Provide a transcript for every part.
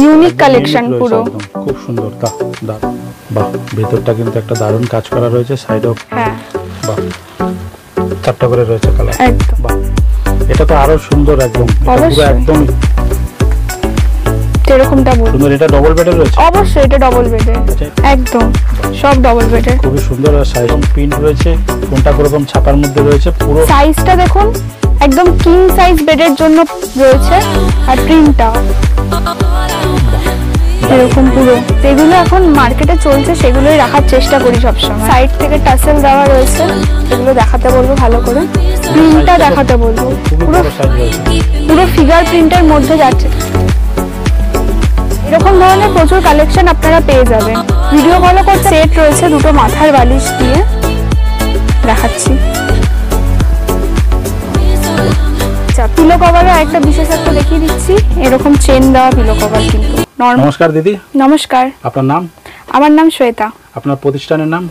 Unique collection পুরো, খুব সুন্দর। বাহ, ভিতরটা কিন্তু একটা দারুণ কাজ করা রয়েছে, সাইডেও হ্যাঁ বাহ, চারটা করে রয়েছে কালার। একদম বাহ, এটা তো আরো সুন্দর, একদম পুরো একদম এরকমটা বল সুন্দর। এটা ডবল বেডের রয়েছে? অবশ্যই এটা ডবল বেডের, একদম সব ডবল বেডের, খুবই সুন্দর। আর সাইজ প্রিন্ট রয়েছে, কোনটা কোরকম ছাপার মধ্যে রয়েছে, পুরো সাইজটা দেখুন একদম কিং সাইজ বেডের জন্য রয়েছে। আর প্রিন্টটা এরকম পুরো, যেগুলো এখন মার্কেটে চলছে সেগুলোই রাখার চেষ্টা করি সবসময়। সাইড থেকে টাসেল দেওয়া রয়েছে, এগুলো দেখাতে বলবো ভালো করে, প্রিন্টটা দেখাতে বলবো, পুরো ফিগার প্রিন্টের মধ্যে যাচ্ছে। এরকম ধরনের প্রচুর কালেকশন আপনারা পেয়ে যাবেন। ভিডিও কল করে সেট রয়েছে দুটো মাথার বালিশ দিয়ে, দেখাচ্ছি। পিলো কভারও একটা বিশেষত্ব দেখিয়ে দিচ্ছি, এরকম চেন দেওয়া পিলো কভার কিন্তু। নমস্কার দিদি। নমস্কার। আপনার নাম? আমার নাম শ্বেতা। আপনার প্রতিষ্ঠানের নাম?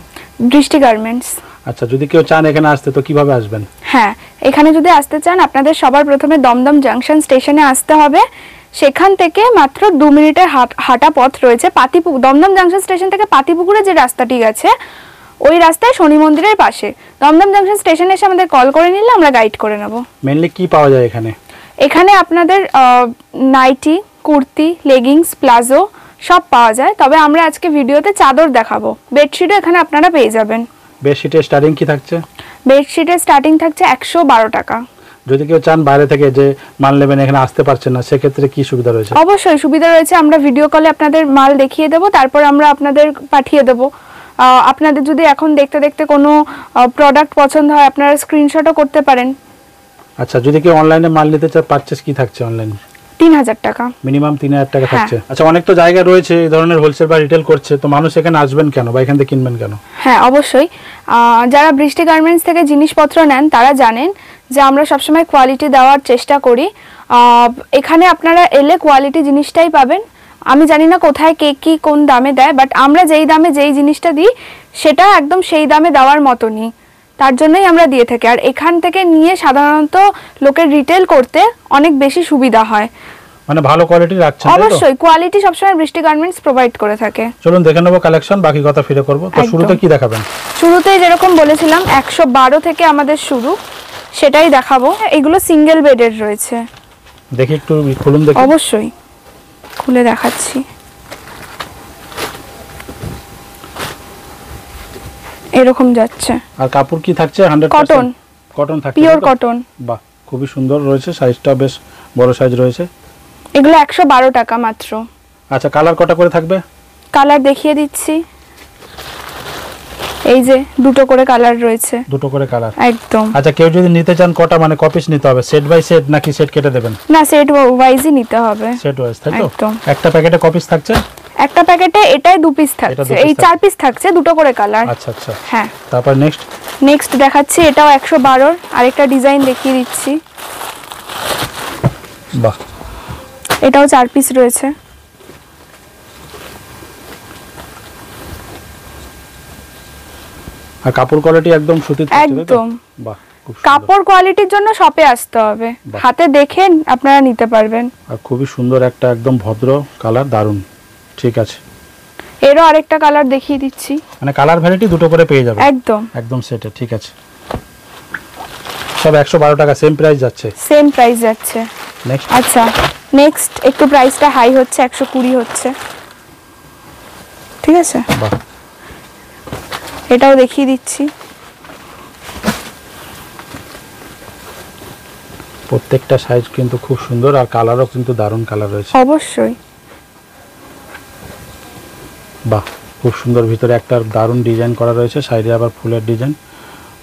দৃষ্টি গার্মেন্টস। আচ্ছা, যদি কেউ চান এখানে আসতে তো কিভাবে আসবেন? হ্যাঁ, এখানে যদি আসতে চান আপনাদের সবার প্রথমে দমদম জাংশন স্টেশনে আসতে হবে। সেখান থেকে মাত্র 2 মিনিটের হাঁটা পথ রয়েছে। দমদম জাংশন স্টেশন থেকে পাতিপুকুরে যে রাস্তাটি গেছে ওই রাস্তায় শনি মন্দিরের পাশে। দমদম জাংশন স্টেশনে এসে আমাদের কল করে নিলে আমরা গাইড করে নেব। মেইনলি কি পাওয়া যায় এখানে? এখানে আপনাদের নাইটি, কুর্তি, লেগিংস, প্লাজো সব পাওয়া যায়। তবে আমরা আজকে ভিডিওতে চাদর দেখাবো। বেডশিটও এখানে আপনারা পেয়ে যাবেন। বেডশিটের স্টার্টিং কি থাকছে? বেডশিটের স্টার্টিং থাকছে 112 টাকা। যদি কেউ চান বাইরে থেকে যে মাল নেবেন এখানে আসতে পারছেন না, সেক্ষেত্রে কি সুবিধা রয়েছে? অবশ্যই সুবিধা রয়েছে। আমরা ভিডিও কলে আপনাদের মাল দেখিয়ে দেবো, তারপর আমরা আপনাদের পাঠিয়ে দেবো। আপনাদের যদি এখন দেখতে দেখতে কোনো প্রোডাক্ট পছন্দ হয় আপনারা স্ক্রিনশটও করতে পারেন। আচ্ছা, যদি কেউ অনলাইনে মাল নিতে চায়, পারচেজ কি থাকছে অনলাইন? 3000 টাকা, মিনিমাম 3000 টাকা থাকছে। আচ্ছা, অনেক তো জায়গা রয়েছে এই ধরনের হোলসেল বা রিটেল করছে, তো মানুষ এখানে আসবেন কেন বা এখান থেকে কিনবেন কেন? হ্যাঁ অবশ্যই, যারা বৃষ্টি গার্মেন্টস থেকে জিনিসপত্র নেন তারা জানেন যে আমরা সবসময় কোয়ালিটি দেওয়ার চেষ্টা করি। এখানে আপনারা এলে কোয়ালিটি জিনিসটাই পাবেন। আমি জানি না কোথায় কে কি কোন দামে দেয়, বাট আমরা যেই দামে যেই জিনিসটা দিই সেটা একদম সেই দামে দেওয়ার মতনই, তার জন্যই আমরা দিয়ে থাকি। আর এখান থেকে নিয়ে সাধারণত লোকের রিটেল করতে অনেক বেশি সুবিধা হয়। মানে ভালো কোয়ালিটি রাখছেন? অবশ্যই, কোয়ালিটি সবসময় বৃষ্টি গার্মেন্টস প্রোভাইড করে থাকে। চলুন দেখে নেব কালেকশন, বাকি কথা ফিরে করব। তো শুরুতে কি দেখাবেন? শুরুতে যেরকম বলেছিলাম 112 থেকে আমাদের শুরু, সেটাই দেখাবো। এগুলো সিঙ্গেল বেডের রয়েছে। দেখি একটু খুলুন দেখি। অবশ্যই খুলে দেখাচ্ছি। এরকম যাচ্ছে। আর কাপড় কি থাকছে? 100% কটন। কটন থাকছে, পিওর কটন। বাহ, খুবই সুন্দর রয়েছে, সাইজটা বেশ বড় সাইজ রয়েছে। এগুলো 112 টাকা মাত্র। আচ্ছা, কালার কটা করে থাকবে? কালার দেখিয়ে দিচ্ছি, এই যে দুটো করে কালার রয়েছে। দুটো করে কালার, একদম। আচ্ছা, কেউ যদি নিতে চান কটা মানে কপিস নিতে হবে? সেট বাই সেট নাকি সেট কেটে দেবেন? না, সেট ওয়াইজই নিতে হবে। সেট ওয়াইজ, তাই তো? একদম। একটা প্যাকেটে কপিস থাকছে? একটা প্যাকেটে এটাই 2 পিস থাকছে, এই 4 পিস থাকছে, দুটো করে কালার। আচ্ছা আচ্ছা, হ্যাঁ। তারপর নেক্সট দেখাচ্ছি, এটাও 112, আরেকটা ডিজাইন দেখিয়ে দিচ্ছি। বাহ, এটাও 4 পিস রয়েছে। আর কাপড় কোয়ালিটি একদম সুতির, একদম। বাহ, খুব সুন্দর। কাপড় কোয়ালিটির জন্য শপে আসতে হবে, হাতে দেখে আপনারা নিতে পারবেন। আর খুবই সুন্দর একটা একদম ভদ্র কালার, দারুন। ঠিক আছে, এরও আরেকটা কালার দেখিয়ে দিচ্ছি। মানে কালার ভ্যারাইটি দুটো করে পেয়ে যাবে একদম একদম সেটে। ঠিক আছে, সব 112 টাকা, সেম প্রাইস যাচ্ছে? সেম প্রাইস যাচ্ছে। নেক্সট। আচ্ছা, নেক্সট একটু প্রাইসটা হাই হচ্ছে, 120 হচ্ছে। ঠিক আছে, বাহ, এটাও দেখিয়ে দিচ্ছি। প্রত্যেকটা সাইজ কিন্তু খুব সুন্দর, আর কালারও কিন্তু দারুণ কালার রয়েছে। অবশ্যই, বাহ, খুব সুন্দর। ভিতরে একটা দারুণ ডিজাইন করা রয়েছে, সাইডে আবার ফুলের ডিজাইন।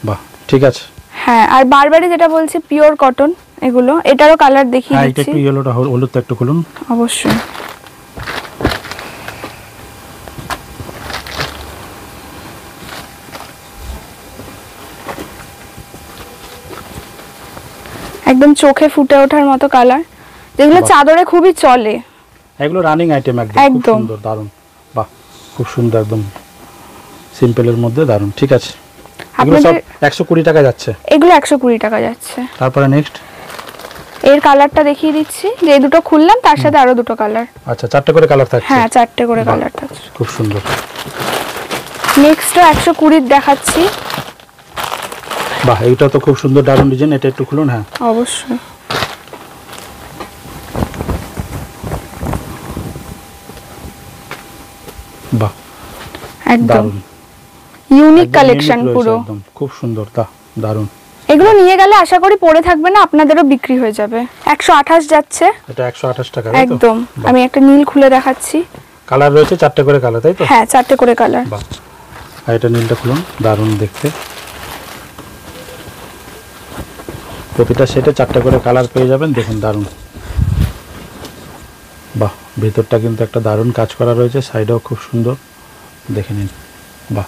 বাহ, ঠিক আছে। হ্যাঁ, আর বারবারই যেটা বলছি পিওর কটন এগুলো। এটারও কালার দেখিয়ে হ্যাঁ, এটা দিচ্ছি। একটু ইয়েলোটা, হলুদটা একটু খুলুন। অবশ্যই, একদম চোখে ফুটে ওঠার মতো কালার, যেগুলো চাদরে খুবই চলে। এগুলো রানিং আইটেম, একদম খুব সুন্দর, দারুণ। বাহ, খুব সুন্দর, একদম সিম্পলের মধ্যে দারুণ। ঠিক আছে, এগুলো সব 120 টাকা যাচ্ছে। এগুলো 120 টাকা যাচ্ছে। তারপরে নেক্সট। এর কালারটা দেখিয়ে দিচ্ছি, যে এই দুটো খুললাম তার সাথে আরো দুটো কালার। আচ্ছা, 4টে করে কালার থাকছে। হ্যাঁ, 4টে করে কালার থাকছে, খুব সুন্দর। নেক্সট 120 দেখাচ্ছি। বাহ, এইটা তো খুব সুন্দর দারুণ ডিজাইন। এটা একটু খুলুন। হ্যাঁ, অবশ্যই। বাহ, একদম ইউনিক কালেকশন পুরো, একদম খুব সুন্দর, দারুণ। এগুলো নিয়ে গেলে আশা করি পরে থাকবে না, আপনাদেরও বিক্রি হয়ে যাবে। 128 যাচ্ছে। এটা 128 টাকা। একদম। আমি একটা নীল খুলে দেখাচ্ছি। কালার রয়েছে 4টে করে কালার, তাই তো? হ্যাঁ, 4টে করে কালার। বাহ, আর এটা নীলটা খুলুন, দারুণ দেখতে। প্রতিটা সেটে 4টে করে কালার পেয়ে যাবেন, দেখুন দারুণ। বাহ, ভিতরটা কিন্তু একটা দারুণ কাজ করা রয়েছে, সাইডেও খুব সুন্দর, দেখে নিন। বাহ,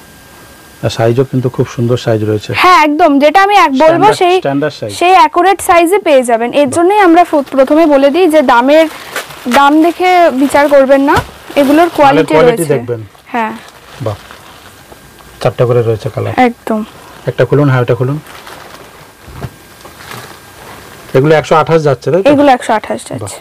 আর সাইজও কিন্তু খুব সুন্দর সাইজ রয়েছে। হ্যাঁ, একদম, যেটা আমি বলবো সেই অ্যাকুরেট সাইজে পেয়ে যাবেন। এর জন্যই আমরা প্রথমে বলে দিই যে দাম দেখে বিচার করবেন না, এগুলোর কোয়ালিটি দেখবেন। হ্যাঁ, বাহ, 4টে করে রয়েছে কালার। একদম। একটা খুলুন। হ্যাঁ, এটা খুলুন। এগুলো 128 যাচ্ছে, তাই তো? এগুলো 128 যাচ্ছে।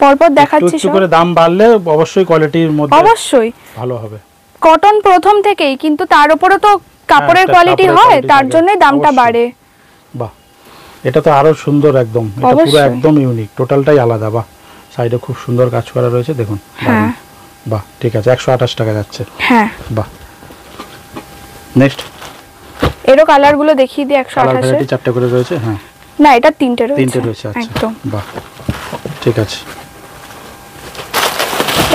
পরপর দেখাচ্ছি। একটু করে দাম বাড়লে অবশ্যই কোয়ালিটির মধ্যে অবশ্যই ভালো হবে। কটন প্রথম থেকেই, কিন্তু তার উপরে তো কাপড়ের কোয়ালিটি হয়, তার জন্যই দামটা বাড়ে। বাহ, এটা তো আরো সুন্দর একদম। এটা পুরো একদম ইউনিক, টোটালটাই আলাদা। বাহ, সাইডে খুব সুন্দর কাজ করা রয়েছে, দেখুন। হ্যাঁ, বাহ, ঠিক আছে, 128 টাকা যাচ্ছে। হ্যাঁ, বাহ। নেক্সট এরও কালারগুলো দেখিয়ে দিই। 128 এর 4টে করে রয়েছে। হ্যাঁ, না, এটা 3টে রয়েছে। আচ্ছা, একদম। বাহ, ঠিক আছে।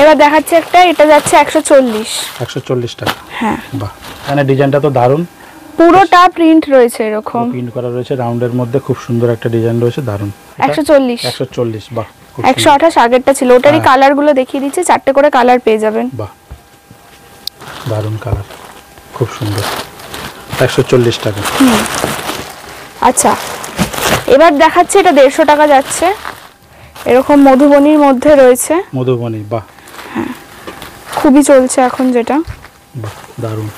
এবার দেখাচ্ছি একটা, এটা যাচ্ছে 140 টাকা। হ্যাঁ, বাহ, এখানে ডিজাইনটা তো দারুণ, পুরোটা প্রিন্ট রয়েছে, এরকম প্রিন্ট করা রয়েছে রাউন্ডের মধ্যে, খুব সুন্দর একটা ডিজাইন রয়েছে, দারুণ। 140। বাহ, 128 আগেরটা ছিল, ওটারই কালারগুলো দেখিয়ে দিচ্ছি। 4টে করে কালার পেয়ে যাবেন। বাহ, দারুণ কালার, খুব সুন্দর। 140 টাকা। আচ্ছা, এবার দেখাচ্ছি, এটা 150 টাকা যাচ্ছে, এরকম মধুবনীর মধ্যে রয়েছে। মধুবনী, বাহ, হ্যাঁ, খুবই চলছে এখন যেটা। বাহ, দারুণ।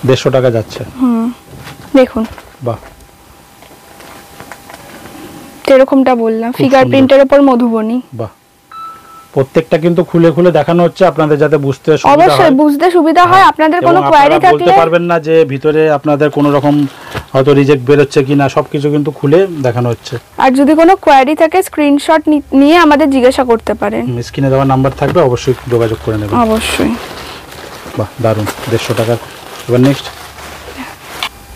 150 টাকা যাচ্ছে। দেখুন, বাহ, এরকমটা বললাম, ফিগার প্রিন্টের উপর মধুবনী। বাহ, প্রত্যেকটা কিন্তু খুলে খুলে দেখানো হচ্ছে আপনাদের, যাতে বুঝতে সুবিধা হয়। অবশ্যই বুঝতে সুবিধা হয়। আপনাদের কোনো কোয়ারি থাকলে বলতে পারবেন না যে ভিতরে আপনাদের কোনো রকম হয়তো রিজেক্ট বের হচ্ছে কিনা, সবকিছু কিন্তু খুলে দেখানো হচ্ছে। আর যদি কোনো কোয়ারি থাকে স্ক্রিনশট নিয়ে আমাদের জিজ্ঞাসা করতে পারেন। স্ক্রিনে দেওয়া নাম্বার থাকবে, অবশ্যই যোগাযোগ করে নেবেন। অবশ্যই। বাহ, দারুণ, 150 টাকা। এবার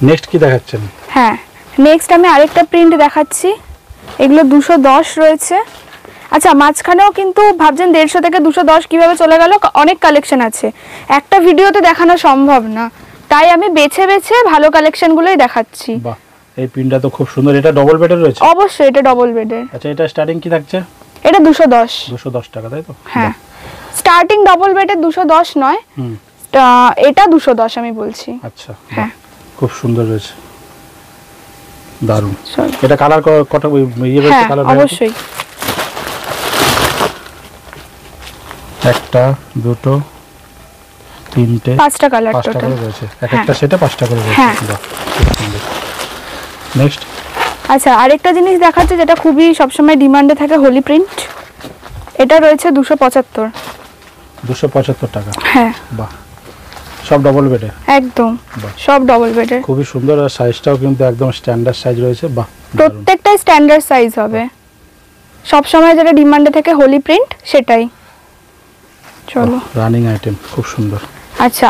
নেক্সট কি দেখাচ্ছেন? হ্যাঁ, নেক্সট আমি আরেকটা প্রিন্ট দেখাচ্ছি। এগুলো 210 রয়েছে। আচ্ছা, মাঝখানেও কিন্তু ভাবছেন 150 থেকে 210 কিভাবে চলে গেল, অনেক কালেকশন আছে, একটা ভিডিওতে দেখানো সম্ভব না, তাই আমি বেছে বেছে ভালো কালেকশনগুলোই দেখাচ্ছি। বাহ, এই প্রিন্টটা তো খুব সুন্দর। এটা ডবল বেডের রয়েছে? অবশ্যই, এটা ডবল বেডের। আচ্ছা, এটা স্টার্টিং কি থাকছে? এটা 210 টাকা, তাই তো? হ্যাঁ, স্টার্টিং ডবল বেডের 210 নয়, এটা 210 আমি বলছি। আচ্ছা, হ্যাঁ, খুব সুন্দর রয়েছে, দারুণ। এটা কালার কত রয়েছে? কালার অবশ্যই, একটা, দুটো, তিনটে, 5টা কালার টোটাল রয়েছে। একটা সেটে 5টা করে রয়েছে। বাহ, খুব সুন্দর। নেক্সট, আচ্ছা, আরেকটা জিনিস দেখাচ্ছে যেটা খুবই সবসময় ডিমান্ডে থাকে, হোলি প্রিন্ট। এটা রয়েছে 275 টাকা। হ্যাঁ, বাহ, সব ডবল বেডে? একদম, সব ডবল বেডে। খুবই সুন্দর, আর সাইজটাও কিন্তু একদম স্ট্যান্ডার্ড সাইজ রয়েছে। বাহ, প্রত্যেকটাই স্ট্যান্ডার্ড সাইজ হবে, সব সময় যেটা ডিমান্ডে থাকে হোলি প্রিন্ট, সেটাই। চলো, রানিং আইটেম, খুব সুন্দর। আচ্ছা,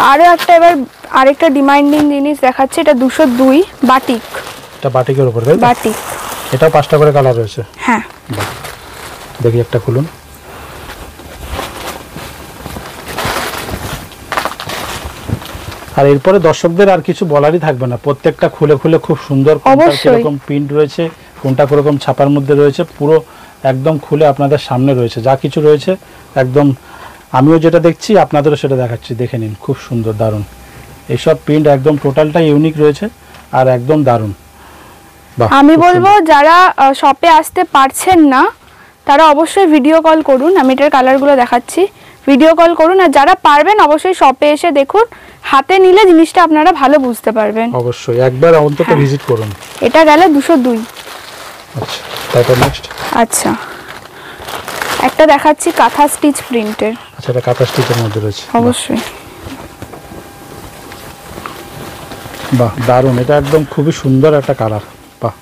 এবার আরেকটা ডিমান্ডিং জিনিস দেখাচ্ছে, এটা 202 বাটিক। এটা বাটিকের উপর, তাই? বাটিক, এটা 5টা করে কালার রয়েছে। হ্যাঁ, দেখি, একটা খুলুন। আর এরপরে দর্শকদের আর কিছু বলারই থাকবে না, প্রত্যেকটা খুলে খুলে খুব সুন্দর, কোনটা কিরকম প্রিন্ট রয়েছে, কোনটা কিরকম ছাপার মধ্যে রয়েছে, পুরো একদম খুলে আপনাদের সামনে রয়েছে, যা কিছু রয়েছে একদম। আমিও যেটা দেখছি আপনাদেরও সেটা দেখাচ্ছি, দেখে নিন, খুব সুন্দর, দারুণ। এইসব প্রিন্ট একদম টোটালটা ইউনিক রয়েছে, আর একদম দারুণ। আমি বলবো যারা শপে আসতে পারছেন না, তারা অবশ্যই ভিডিও কল করুন। আমি এটার কালারগুলো দেখাচ্ছি। ভিডিও কল করুন। আর যারা পারবেন অবশ্যই শপে এসে দেখুন, হাতে নিলে জিনিসটা আপনারা ভালো বুঝতে পারবেন। অবশ্যই একবার অন্তত ভিজিট করুন। এটা গেল 202। আচ্ছা, তারপর নেক্সট। আচ্ছা, একটা দেখাচ্ছি কাঁথা স্টিচ প্রিন্টের। আচ্ছা, এটা কাঁথা স্টিচের মধ্যে রয়েছে। অবশ্যই। বাহ, দারুণ। এটা একদম খুবই সুন্দর একটা কালার। বাহ,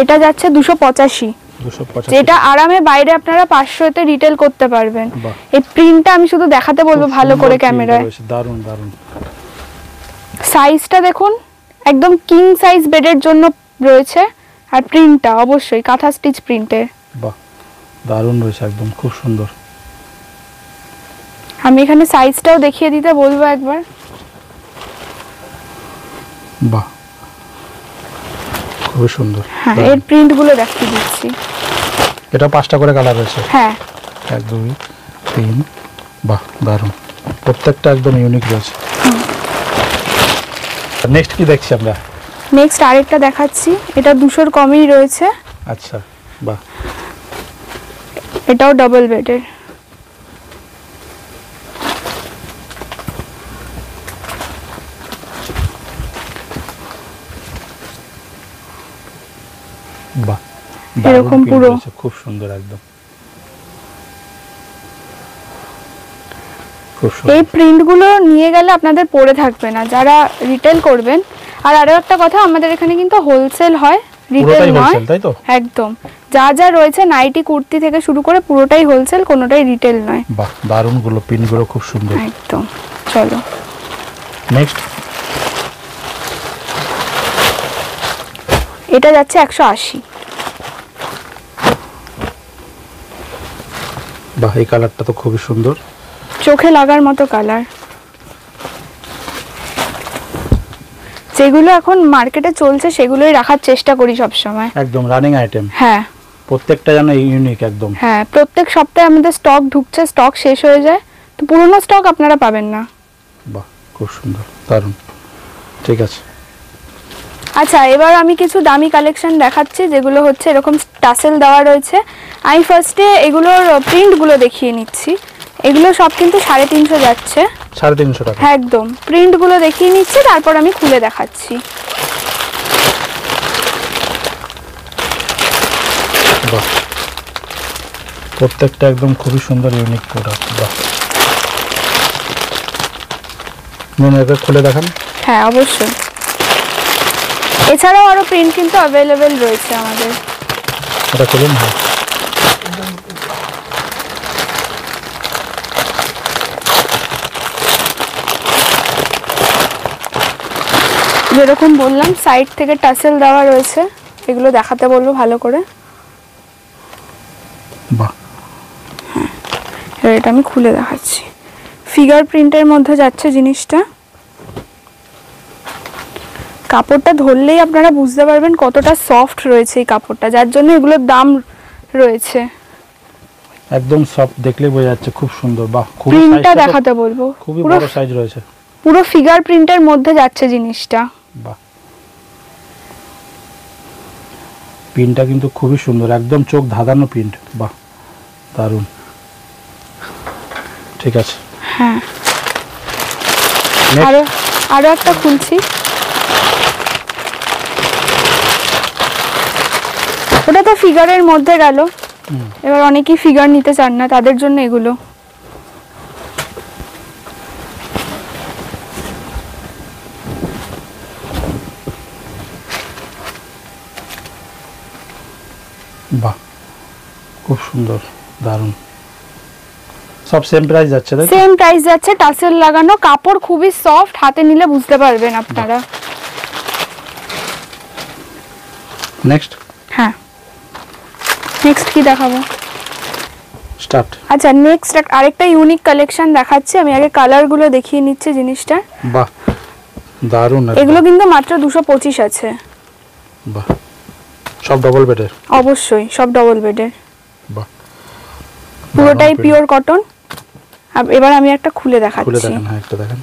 এটা যাচ্ছে 285। 285, যেটা আরামে বাইরে আপনারা 500-তে রিটেল করতে পারবেন। বাহ। এই প্রিন্টটা আমি শুধু দেখাতে বলবো খুব ভালো সুন্দর করে print ক্যামেরায়। রয়েছে, দারুণ দারুণ। সাইজটা দেখুন, একদম কিং সাইজ বেডের জন্য রয়েছে। আর প্রিন্টটা অবশ্যই কাঁথা স্টিচ প্রিন্টের। বাহ, দারুণ রয়েছে, একদম খুব সুন্দর। আমি এখানে সাইজটাও দেখিয়ে দিতে বলবো একবার। বাহ, খুবই সুন্দর। হ্যাঁ, দারুণ। এর প্রিন্টগুলো দেখিয়ে দিচ্ছি। এটা 5টা করে কালার রয়েছে। হ্যাঁ, 1 2 3। বাহ, দারুণ। প্রত্যেকটা একদম ইউনিক রয়েছে। নেক্সট কি দেখছি আমরা? নেক্সট আরেকটা দেখাচ্ছি। এটা 200-র কমই রয়েছে। আচ্ছা, বাহ, এটাও ডাবল বেডের। বাহ, এরকম দারুণ print পুরো। রয়েছে, খুব সুন্দর একদম। খুব সুন্দর। এই প্রিন্টগুলো নিয়ে গেলে আপনাদের পরে থাকবে না যারা রিটেল করবেন। আর আরো একটা কথা, আমাদের এখানে কিন্তু হোলসেল হয়, রিটেল পুরোটাই নয়। হোলসেল, তাই তো? একদম, যা যা রয়েছে নাইটি কুর্তি থেকে শুরু করে পুরোটাই হোলসেল, কোনোটাই রিটেল নয়। বাহ, দারুণ গুলো, পিনগুলো খুব সুন্দর। একদম। চলো নেক্সট। এটা যাচ্ছে 180। বাহ, এই কালারটা তো খুবই সুন্দর। চোখে লাগার মতো কালার। যেগুলো এখন মার্কেটে চলছে সেগুলোই রাখার চেষ্টা করি সব সময়। একদম রানিং আইটেম। হ্যাঁ প্রত্যেকটা যেন ইউনিক একদম। হ্যাঁ, প্রত্যেক সপ্তাহে আমাদের স্টক ঢুকছে, স্টক শেষ হয়ে যায়, তো পুরনো স্টক আপনারা পাবেন না। বাহ, খুব সুন্দর, দারুণ। ঠিক আছে। আচ্ছা, এবার আমি কিছু দামি কালেকশন দেখাচ্ছি যেগুলো হচ্ছে এরকম টাসেল দেওয়া রয়েছে। আমি ফার্স্টে এগুলোর প্রিন্টগুলো দেখিয়ে নিচ্ছি। এগুলো সব কিন্তু 350 যাচ্ছে। 350 টাকা। হ্যাঁ, একদম প্রিন্টগুলো দেখিয়ে নিচ্ছি, তারপর আমি খুলে দেখাচ্ছি। বাহ, প্রত্যেকটা একদম খুবই সুন্দর ইউনিক প্রোডাক্ট। বাহ, এবার খুলে দেখান। হ্যাঁ, অবশ্যই। এছাড়াও আরো প্রিন্ট কিন্তু অ্যাভেলেবেল রয়েছে আমাদের। এটা খুলুন। হ্যাঁ, যেরকম বললাম সাইড থেকে টাসেল দেওয়া রয়েছে, এগুলো দেখাতে বলবো ভালো করে। বাহ, এবার এটা আমি খুলে দেখাচ্ছি। ফিগার প্রিন্টের মধ্যে যাচ্ছে জিনিসটা। কাপড়টা ধরলেই আপনারা বুঝতে পারবেন কতটা সফট রয়েছে এই কাপড়টা, যার জন্য এগুলোর দাম রয়েছে। একদম সফট, দেখলেই বোঝা যাচ্ছে খুব সুন্দর। বাহ, খুব প্রিন্টটা দেখাতে বলবো। খুবই বড় সাইজ রয়েছে। পুরো ফিগার প্রিন্টের মধ্যে যাচ্ছে জিনিসটা। বাহ, প্রিন্টটা কিন্তু খুবই সুন্দর, একদম চোখ ধাঁধানো প্রিন্ট। বাহ, দারুণ। ঠিক আছে। হ্যাঁ, Next. আরো একটা খুলছি। ওটা তো ফিগারের মধ্যে গেল। এবার অনেকেই ফিগার নিতে চান না, তাদের জন্য এগুলো। বাহ, খুব সুন্দর, দারুণ। সব সেম প্রাইস যাচ্ছে, তাই তো? সেম প্রাইস যাচ্ছে, টাসেল লাগানো, কাপড় খুবই সফট, হাতে নিলে বুঝতে পারবেন আপনারা। নেক্সট। হ্যাঁ, নেক্সট কি দেখাবো? স্টার্ট। আচ্ছা, নেক্সট আরেকটা ইউনিক কালেকশন দেখাচ্ছি। আমি আগে কালারগুলো দেখিয়ে নিচ্ছি জিনিসটা। বাহ, দারুণ। এগুলো কিন্তু মাত্র 225 আছে। বাহ, সব ডবল বেডের। অবশ্যই সব ডবল বেডের। বাহ, পুরোটাই পিওর কটন। এবার আমি একটা খুলে খুলে দেখাচ্ছি। দেখেন। হ্যাঁ, একটা দেখেন।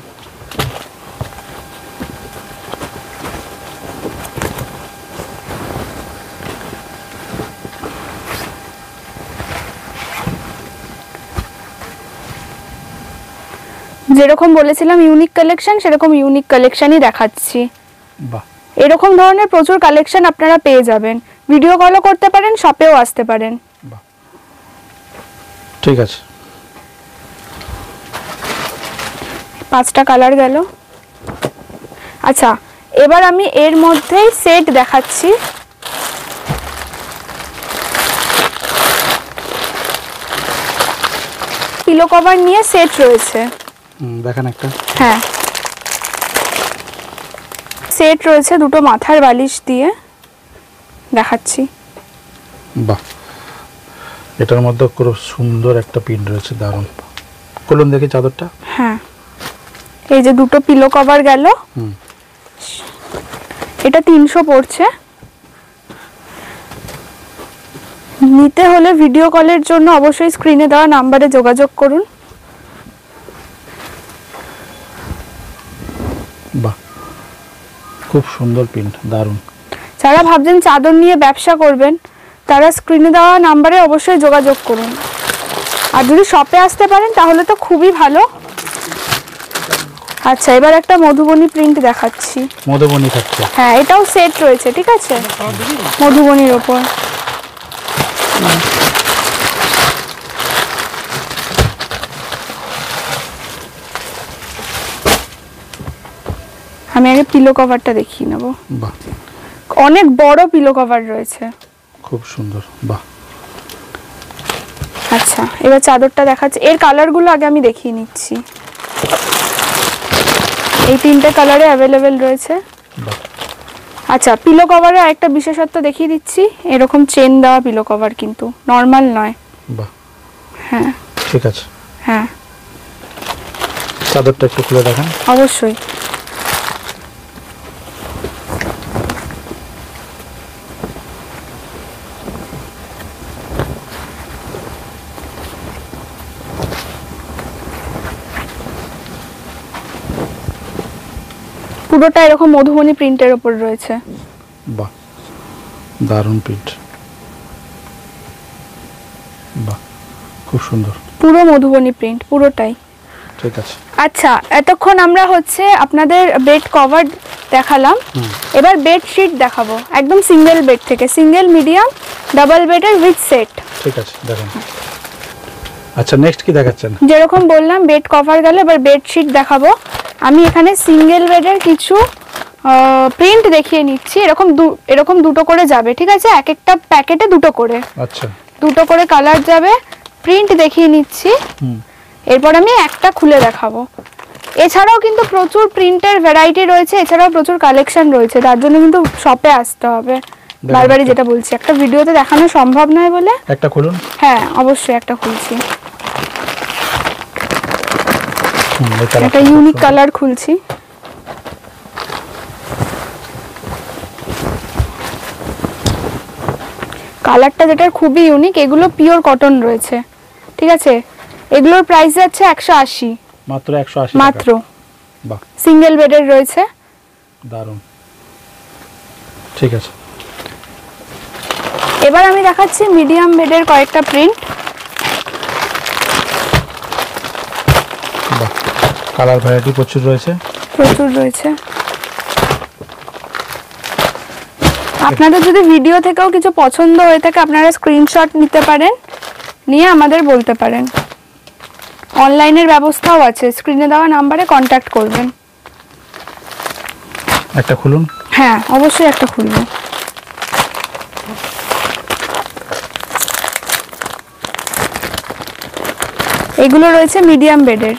যেরকম বলেছিলাম ইউনিক কালেকশন, সেরকম ইউনিক কালেকশনই দেখাচ্ছি। বাহ, এরকম ধরনের প্রচুর কালেকশন আপনারা পেয়ে যাবেন। ভিডিও কলও করতে পারেন, শপেও আসতে পারেন। বাহ, ঠিক আছে। 5টা কালার গেল। আচ্ছা, এবার আমি এর মধ্যেই সেট দেখাচ্ছি। পিলো কভার নিয়ে সেট রয়েছে। দেখেন একটা। হ্যাঁ, সেট রয়েছে দুটো মাথার বালিশ দিয়ে, দেখাচ্ছি। বাহ, এটার মধ্যে খুব সুন্দর একটা প্রিন্ট রয়েছে, দারুণ। খুলুন দেখি চাদরটা। হ্যাঁ, এই যে দুটো পিলো কভার গেল। এটা 300 পড়ছে। নিতে হলে ভিডিও কলের জন্য অবশ্যই স্ক্রিনে দেওয়া নাম্বারে যোগাযোগ করুন। বাহ, খুব সুন্দর প্রিন্ট, দারুণ। যারা ভাবছেন চাদর নিয়ে ব্যবসা করবেন, তারা স্ক্রিনে দেওয়া নাম্বারে অবশ্যই যোগাযোগ করুন। আর যদি শপে আসতে পারেন তাহলে তো খুবই ভালো। আচ্ছা, এবার একটা মধুবনী প্রিন্ট দেখাচ্ছি। মধুবনী থাকছে। হ্যাঁ, এটাও সেট রয়েছে, ঠিক আছে, মধুবনীর ওপর। আমি আগে পিলো কভারটা দেখিয়ে নেব। বাহ, অনেক বড় পিলো কভার রয়েছে, খুব সুন্দর। বাহ, আচ্ছা, এবার চাদরটা দেখাচ্ছি। এর কালারগুলো আগে আমি দেখিয়ে নিচ্ছি। এই 3টে কালারে অ্যাভেলেবেল রয়েছে। বাহ, আচ্ছা, পিলো কভারের আরেকটা বিশেষত্ব দেখিয়ে দিচ্ছি। এরকম চেন দেওয়া পিলো কভার, কিন্তু নর্মাল নয়। বাহ, হ্যাঁ, ঠিক আছে। হ্যাঁ, চাদরটা একটু খুলে দেখেন। অবশ্যই। পুরোটা এরকম মধুবনী প্রিন্টের উপর রয়েছে। বাহ, দারুণ প্রিন্ট। বাহ, খুব সুন্দর। পুরো মধুবনী প্রিন্ট, পুরোটাই। ঠিক আছে। আচ্ছা, এতক্ষণ আমরা হচ্ছে আপনাদের বেড কভার দেখালাম। এবার বেড শিট দেখাবো, একদম সিঙ্গেল বেড থেকে, সিঙ্গেল, মিডিয়াম, ডাবল বেডের উইথ সেট। ঠিক আছে, দেখেন। আচ্ছা, নেক্সট কি দেখাচ্ছেন? যেরকম বললাম বেড কভার গেল, এবার বেড শিট দেখাবো। আমি এখানে সিঙ্গেল বেডের কিছু প্রিন্ট দেখিয়ে নিচ্ছি। এরকম দুটো করে যাবে, ঠিক আছে, এক একটা প্যাকেটে দুটো করে। আচ্ছা, দুটো করে কালার যাবে। প্রিন্ট দেখিয়ে নিচ্ছি, এরপর আমি একটা খুলে দেখাবো। এছাড়াও কিন্তু প্রচুর প্রিন্টের ভ্যারাইটি রয়েছে, এছাড়াও প্রচুর কালেকশন রয়েছে। তার জন্য কিন্তু শপে আসতে হবে। বারবারই যেটা বলছি, একটা ভিডিওতে দেখানো সম্ভব নয় বলে। একটা খুলুন। হ্যাঁ, অবশ্যই একটা খুলছি। একটা ইউনিক কালার খুলছি। কালারটা যেটা খুবই ইউনিক। এগুলো পিওর কটন রয়েছে, ঠিক আছে। এগুলোর প্রাইস যাচ্ছে 180, মাত্র 180 মাত্র। বাহ, সিঙ্গেল বেডের রয়েছে, দারুণ। ঠিক আছে। এবার আমি দেখাচ্ছি মিডিয়াম বেডের কয়েকটা প্রিন্ট। বাহ, কালার ভ্যারাইটি প্রচুর রয়েছে। আপনাদের যদি ভিডিও থেকেও কিছু পছন্দ হয়ে থাকে, আপনারা স্ক্রিনশট নিতে পারেন, নিয়ে আমাদের বলতে পারেন। অনলাইনের ব্যবস্থাও আছে, স্ক্রিনে দেওয়া নাম্বারে কন্ট্যাক্ট করবেন। একটা খুলুন। হ্যাঁ, অবশ্যই একটা খুলবো। এগুলো রয়েছে মিডিয়াম বেডের।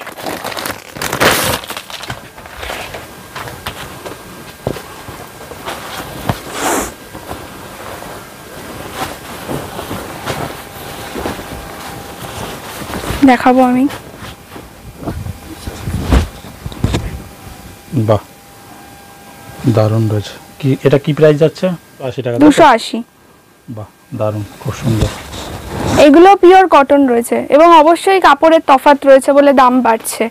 দেখাবো আমি। বাহ, দারুণ রয়েছে। কি এটা কি প্রাইস যাচ্ছে? 80 টাকা। 280। বাহ, দারুণ, খুব সুন্দর। এগুলো পিওর কটন রয়েছে এবং অবশ্যই কাপড়ের তফাৎ রয়েছে বলে দাম বাড়ছে।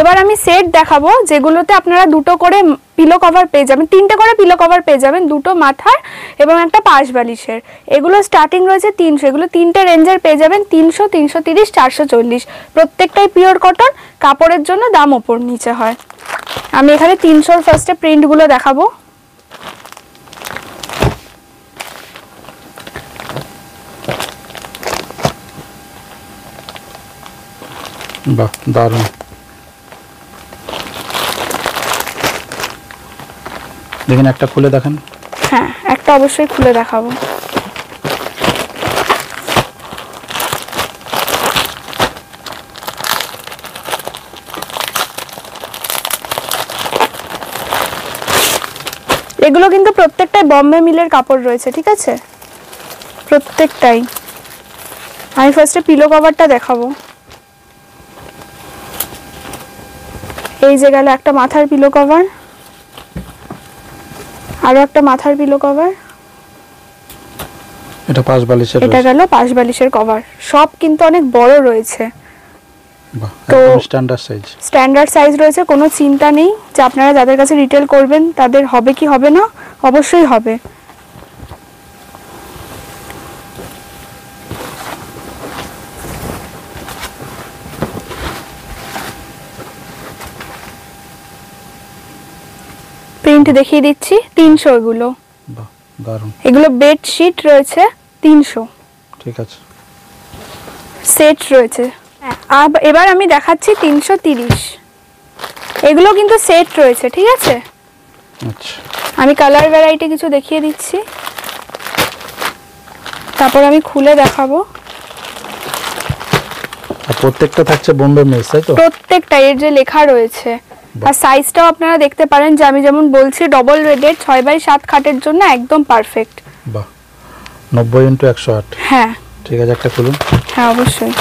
এবার আমি সেট দেখাবো, যেগুলোতে আপনারা দুটো করে পিলো কভার পেয়ে যাবেন, 3টে করে পিলো কভার পেয়ে যাবেন, 2টো মাথার এবং একটা পাশ বালিশের। এগুলো স্টার্টিং রয়েছে 300, এগুলো 3টে রেঞ্জের পেয়ে যাবেন 300, 330, 440। প্রত্যেকটাই পিওর কটন, কাপড়ের জন্য দাম ওপর নিচে হয়। আমি এখানে 300 ফার্স্টে প্রিন্টগুলো দেখাবো। বাহ, দারুণ। দেখেন, একটা খুলে দেখেন। হ্যাঁ, একটা অবশ্যই খুলে দেখাবো। এগুলো কিন্তু প্রত্যেকটাই বম্বে মিলের কাপড় রয়েছে, ঠিক আছে, প্রত্যেকটাই। আমি ফার্স্টে পিলো কভারটা দেখাবো। এই যে গেল একটা মাথার পিলো কভার, আরো একটা মাথার পিলো কভার, এটা পাশ বালিশের, এটা গেল পাশ বালিশের কভার। সব কিন্তু অনেক বড় রয়েছে, বাহ, তো একদম স্ট্যান্ডার্ড সাইজ। স্ট্যান্ডার্ড সাইজ রয়েছে, কোনো চিন্তা নেই যে আপনারা যাদের কাছে রিটেল করবেন তাদের হবে কি হবে না, অবশ্যই হবে। প্রিন্ট দেখিয়ে দিচ্ছি, 300 এগুলো। বাহ, দারুণ। এগুলো বেডশিট রয়েছে 300, ঠিক আছে। সেট রয়েছে। এবার আমি দেখাচ্ছি 330। এগুলো কিন্তু সেট রয়েছে, ঠিক আছে। আচ্ছা, আমি কালার ভ্যারাইটি কিছু দেখিয়ে দিচ্ছি, তারপর আমি খুলে দেখাবো। আর প্রত্যেকটা থাকছে বোম্বে মিলস, তাই তো? প্রত্যেকটা এর যে লেখা রয়েছে, আর সাইজটাও আপনারা দেখতে পারেন যে আমি যেমন বলছি ডবল বেডের 6x7 খাটের জন্য একদম পারফেক্ট। বাহ, 90x108। হ্যাঁ ঠিক আছে, একটা খুলুন। হ্যাঁ অবশ্যই।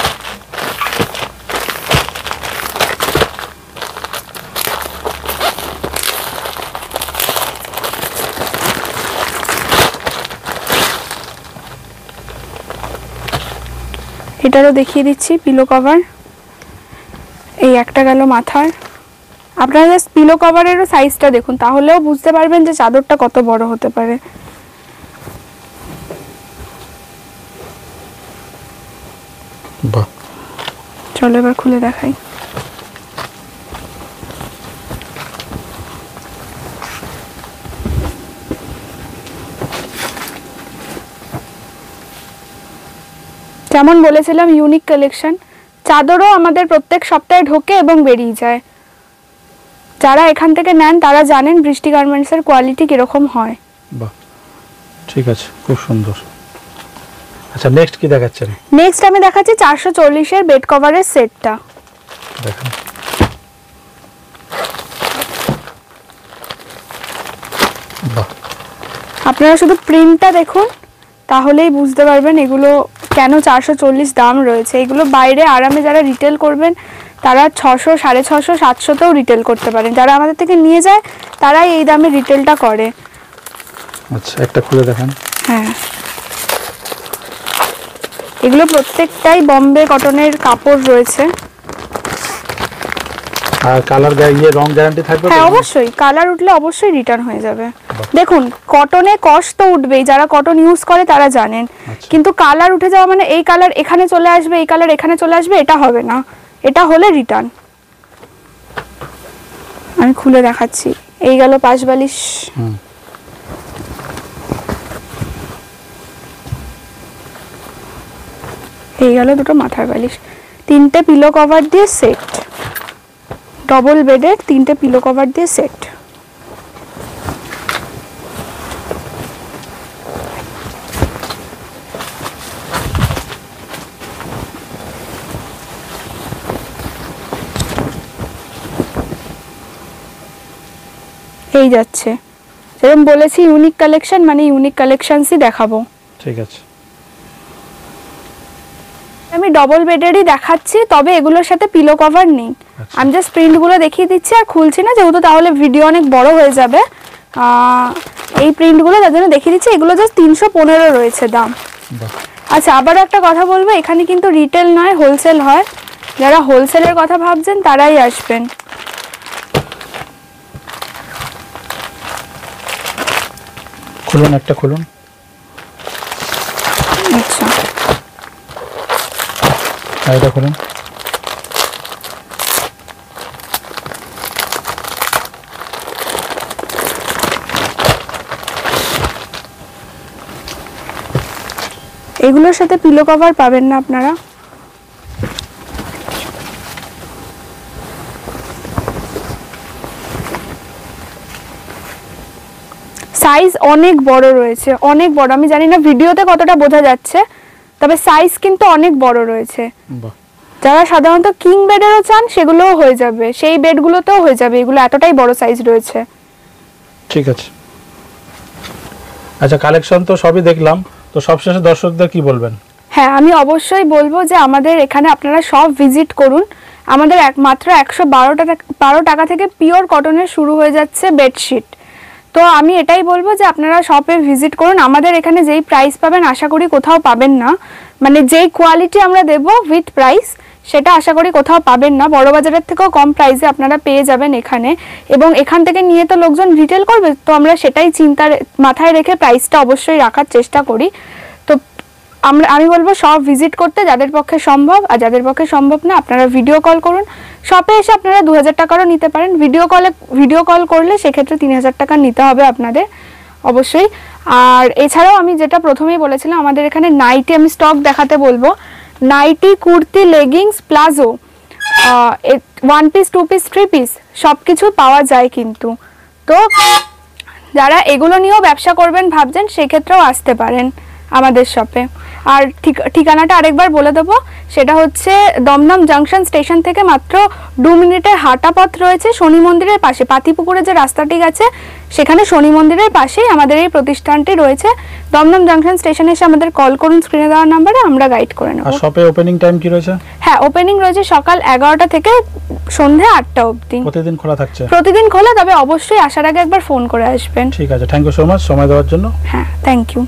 এটারও দেখিয়ে দিচ্ছি পিলো কভার। এই একটা গেল মাথার। আপনারা জাস্ট পিলো কভারেরও সাইজটা দেখুন, তাহলেও বুঝতে পারবেন যে চাদরটা কত বড় হতে পারে। বাহ, চলো এবার খুলে দেখাই। যেমন বলেছিলাম ইউনিক কালেকশন, চাদরও আমাদের প্রত্যেক সপ্তাহে ঢোকে এবং বেরিয়ে যায়। যারা এখান থেকে নেন তারা জানেন বৃষ্টি গার্মেন্টসের কোয়ালিটি কিরকম হয়। বাহ, ঠিক আছে, খুব সুন্দর। আচ্ছা, নেক্সট কি দেখাচ্ছেন? নেক্সট আমি দেখাচ্ছি 440 এর বেড কভারের সেটটা। দেখেন, বাহ, আপনারা শুধু প্রিন্টটা দেখুন, তাহলেই বুঝতে পারবেন এগুলো কেন 440 দাম রয়েছে। এগুলো বাইরে আরামে যারা রিটেল করবেন তারা 600, 650, 700তেও রিটেল করতে পারেন। যারা আমাদের থেকে নিয়ে যায় তারাই এই দামে রিটেলটা করে। আচ্ছা, একটা খুলে দেখেন। হ্যাঁ, এগুলো প্রত্যেকটাই বম্বে কটনের কাপড় রয়েছে। আর কালার রং গ্যারান্টি থাকবে? হ্যাঁ অবশ্যই, কালার উঠলে অবশ্যই রিটার্ন হয়ে যাবে। দেখুন, কটনে কস্ট তো উঠবেই, যারা কটন ইউজ করে তারা জানেন, কিন্তু কালার উঠে যাওয়া মানে এই কালার এখানে চলে আসবে, এই কালার এখানে চলে আসবে, এটা হবে না। এটা হলে রিটার্ন। আমি খুলে দেখাচ্ছি। এই গেল পাশ বালিশ। এই গেল দুটো মাথার বালিশ। 3টে পিলো কভার দিয়ে সেট, ডবল বেডের 3টে পিলো কভার দিয়ে সেট। এই যাচ্ছে, যেরকম বলেছি ইউনিক কালেকশন মানে ইউনিক কালেকশনসই দেখাবো। ঠিক আছে, আমি ডবল বেডেরই দেখাচ্ছি, তবে এগুলোর সাথে পিলো কভার নেই। আমি জাস্ট প্রিন্টগুলো দেখিয়ে দিচ্ছি আর খুলছি না, যেহেতু তাহলে ভিডিও অনেক বড় হয়ে যাবে। এই প্রিন্টগুলো তার জন্য দেখিয়ে দিচ্ছি। এগুলো জাস্ট 315 রয়েছে দাম। আচ্ছা, আবার একটা কথা বলবো, এখানে কিন্তু রিটেল নয়, হোলসেল হয়। যারা হোলসেলের কথা ভাবছেন তারাই আসবেন। খুলুন, একটা খুলুন। আচ্ছা, আর এটা খুলুন। এগুলোর সাথে পিলো কভার পাবেন না আপনারা। সাইজ অনেক বড় রয়েছে, অনেক বড়। আমি জানি না ভিডিওতে কতটা বোঝা যাচ্ছে, তবে সাইজ কিন্তু অনেক বড় রয়েছে। বাহ, যারা সাধারণত কিং বেডেরও চান সেগুলোও হয়ে যাবে, সেই বেডগুলোতেও হয়ে যাবে, এগুলো এতটাই বড় সাইজ রয়েছে। ঠিক আছে। আচ্ছা, কালেকশন তো সবই দেখলাম, তো সবশেষে দর্শকদের কি বলবেন? হ্যাঁ, আমি অবশ্যই বলবো যে আমাদের এখানে আপনারা সব ভিজিট করুন। আমাদের মাত্র 112 টাকা থেকে পিওর কটনের শুরু হয়ে যাচ্ছে বেডশিট। তো আমি এটাই বলবো যে আপনারা শপে ভিজিট করুন। আমাদের এখানে যেই প্রাইস পাবেন আশা করি কোথাও পাবেন না, মানে যেই কোয়ালিটি আমরা দেব উইথ প্রাইস সেটা আশা করি কোথাও পাবেন না। বড় বাজারের থেকেও কম প্রাইসে আপনারা পেয়ে যাবেন এখানে, এবং এখান থেকে নিয়ে তো লোকজন রিটেল করবে, তো আমরা সেটাই চিন্তার মাথায় রেখে প্রাইসটা অবশ্যই রাখার চেষ্টা করি। তো আমি বলবো সব ভিজিট করতে, যাদের পক্ষে সম্ভব, আর যাদের পক্ষে সম্ভব না আপনারা ভিডিও কল করুন। শপে এসে আপনারা 2000 টাকারও নিতে পারেন, ভিডিও কল করলে সেক্ষেত্রে 3000 টাকা নিতে হবে আপনাদের অবশ্যই। আর এছাড়াও আমি যেটা প্রথমেই বলেছিলাম, আমাদের এখানে নাইটি আমি স্টক দেখাতে বলবো। Nighty, kurti, leggings, palazzo, 1 piece, 2 piece, 3 piece সব কিছু পাওয়া যায় কিন্তু। তো যারা এগুলো নিয়েও ব্যবসা করবেন ভাবছেন সেক্ষেত্রেও আসতে পারেন আমাদের শপে। আর ঠিকানাটা আরেকবার বলে দেবো, সেটা হচ্ছে দমদম জাংশন স্টেশন থেকে মাত্র 2 মিনিটের হাঁটা পথ রয়েছে শনি মন্দিরের পাশে। পাতিপুকুরে যে রাস্তাটি গেছে সেখানে শনি মন্দিরের পাশেই আমাদের এই প্রতিষ্ঠানটি রয়েছে। দমদম জাংশন স্টেশনে এসে আমাদের কল করুন স্ক্রিনে দেওয়া নাম্বারে, আমরা গাইড করে নেব। আর শপে ওপেনিং টাইম কি রয়েছে? হ্যাঁ, ওপেনিং রয়েছে সকাল 11টা থেকে সন্ধ্যে 8টা অবধি। প্রতিদিন খোলা থাকছে? প্রতিদিন খোলা, তবে অবশ্যই আসার আগে একবার ফোন করে আসবেন। ঠিক আছে, থ্যাংক ইউ সো মাচ সময় দেওয়ার জন্য। হ্যাঁ, থ্যাংক ইউ।